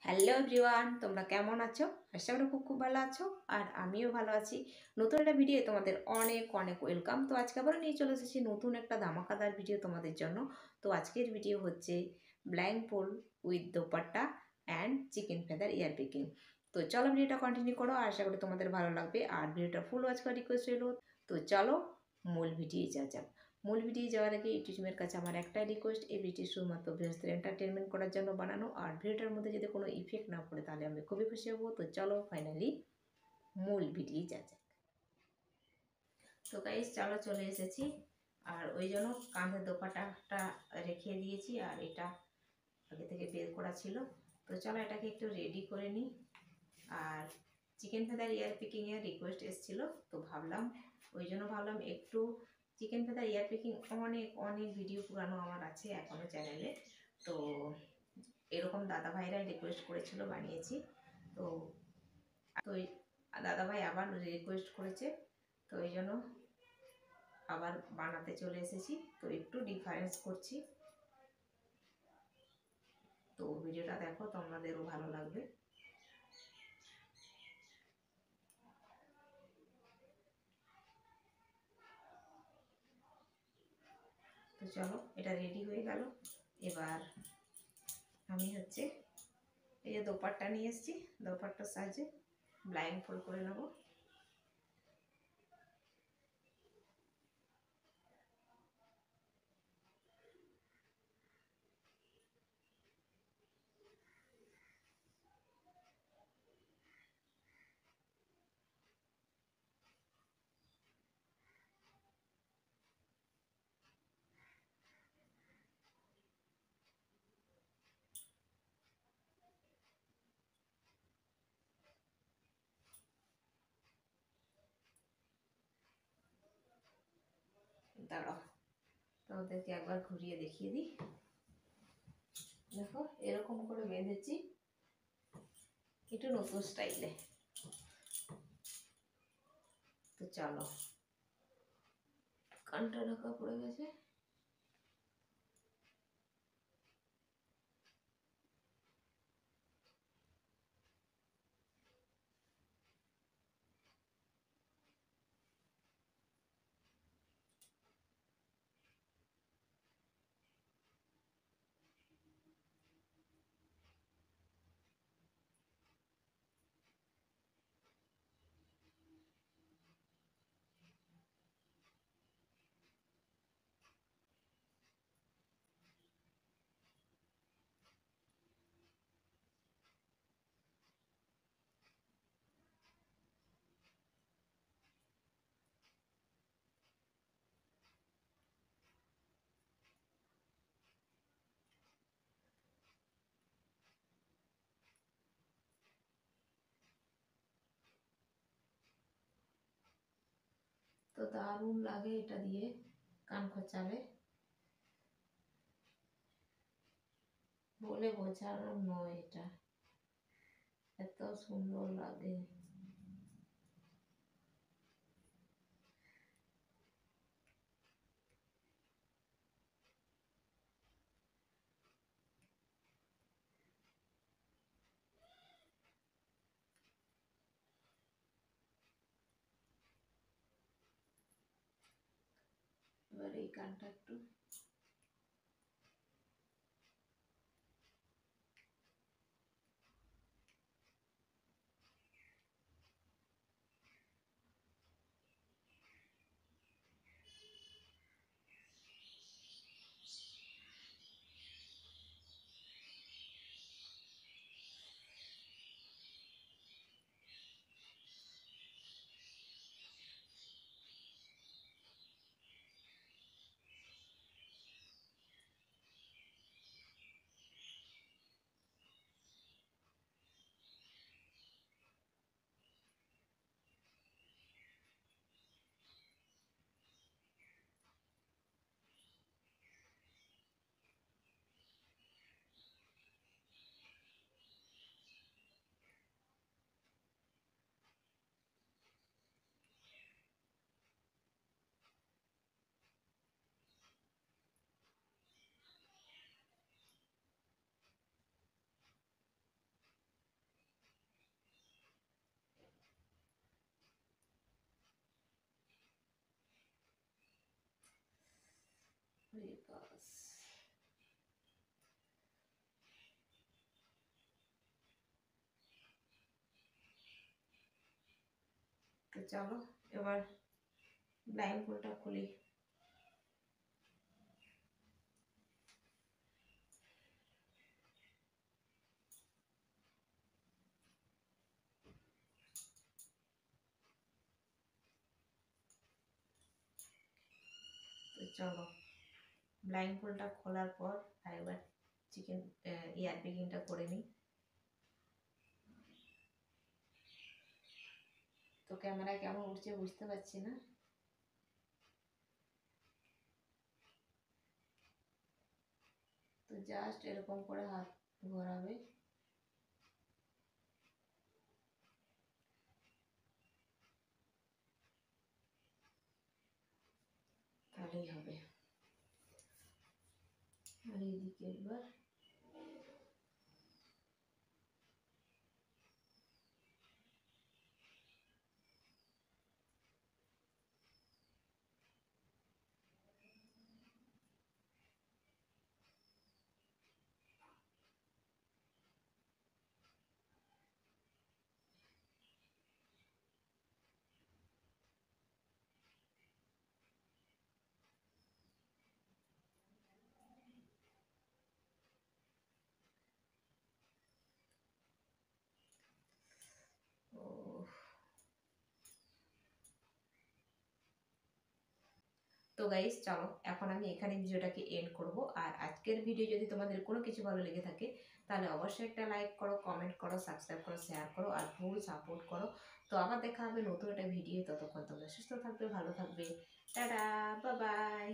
Hello everyone, তোমরা কেমন আছো? আশা করি খুব ভালো আছো। আর আমিও ভালো আছি। নতুন একটা ভিডিও তোমাদের অনেক অনেক ওয়েলকাম। তো আজকে আবার নিয়ে চলে এসেছি নতুন একটা ধামাকাদার ভিডিও তোমাদের জন্য। তো আজকের ভিডিও হচ্ছে blank pole with dupatta and chicken feather ear picking. তো চলো ভিডিওটা কন্টিনিউ করো, আশা করি তোমাদের ভালো লাগবে। আর ভিডিওটা ফুল ওয়াচ করার রিকোয়েস্ট রইল। তো চলো মূল ভিডিও যাওয়া যাক। মূল ভিডিও যাওয়ার আগে ইউটিউবের কাছে আমার একটাই রিকোয়েস্ট, এই ভিডিও শুধুমাত্র ভিউয়ার্সদের এন্টারটেনমেন্ট করার জন্য বানানো। আর ভিডিওটার মধ্যে যদি কোনো ইফেক্ট না পড়ে তাহলে আমি খুবই খুশি হব। তো চলো ফাইনালি মূল ভিডিও যাওয়া যাক। তো গাইস চলো চলে এসেছি। আর ওই জন্য কাঁধের দোপাট্টাটা রেখে দিয়েছি, আর এটা আগে থেকে বের করা ছিল। তো চলো এটাকে একটু রেডি করে নিই। আর চিকেন ফেদার ইয়ার পিকিংয়ের রিকোয়েস্ট এসেছিলো, তো ভাবলাম একটু চিকেন ফেদার ইয়ার পিকিং অনেক অনেক ভিডিও পুরানো আমার আছে এখনও চ্যানেলে। তো এরকম দাদাভাইরাই রিকোয়েস্ট করেছিল, বানিয়েছি। তো তো দাদাভাই আবার রিকোয়েস্ট করেছে, তো এই জন্য আবার বানাতে চলে এসেছি। তো একটু ডিফারেন্স করছি, তো ভিডিওটা দেখো, তোমাদেরও ভালো লাগবে। তো চলো এটা রেডি হয়ে গেল। এবার আমি এই যে দোপাট্টা নিয়ে এসেছি, দোপাট্টার সাহায্যে ব্লাইন্ড ফোল্ড করে নেব। দাঁড়াও, তোমাদেরকে একবার ঘুরিয়ে দেখিয়ে দিই। দেখো এরকম করে বেঁধেছি, একটু নতুন স্টাইলে। তো চলো, কানটা ঢাকা পড়ে গেছে। তো দারুণ লাগে এটা দিয়ে কান খোঁচালে, বলে বোঝানোর নয়, এটা এত সুন্দর লাগে। এবার এই কানটা একটু বাস। তো চলো এবার ব্লাইন্ড ফুলটা খুলি। তো চলো ব্লাইন্ড ফুলটা খোলার পর একবার চিকেন ইয়ার পিকিংটা করে নিই। তো ক্যামেরায় কেমন উঠছে বুঝতে পারছি না। তো জাস্ট এরকম করে হাত ঘোরাবে, তাহলেই হবে। আর এইদিকে একবার তো গাইস চলো এখন আমি এখানে ভিডিওটাকে এন্ড করব। আর আজকের ভিডিও যদি তোমাদের কোনো কিছু ভালো লেগে থাকে তাহলে অবশ্যই একটা লাইক করো, কমেন্ট করো, সাবস্ক্রাইব করো, শেয়ার করো আর ফুল সাপোর্ট করো। তো আবার দেখা হবে নতুন একটা ভিডিও। ততক্ষণ তোমরা সুস্থ থাকবে, ভালো থাকবে। Tata, bye bye.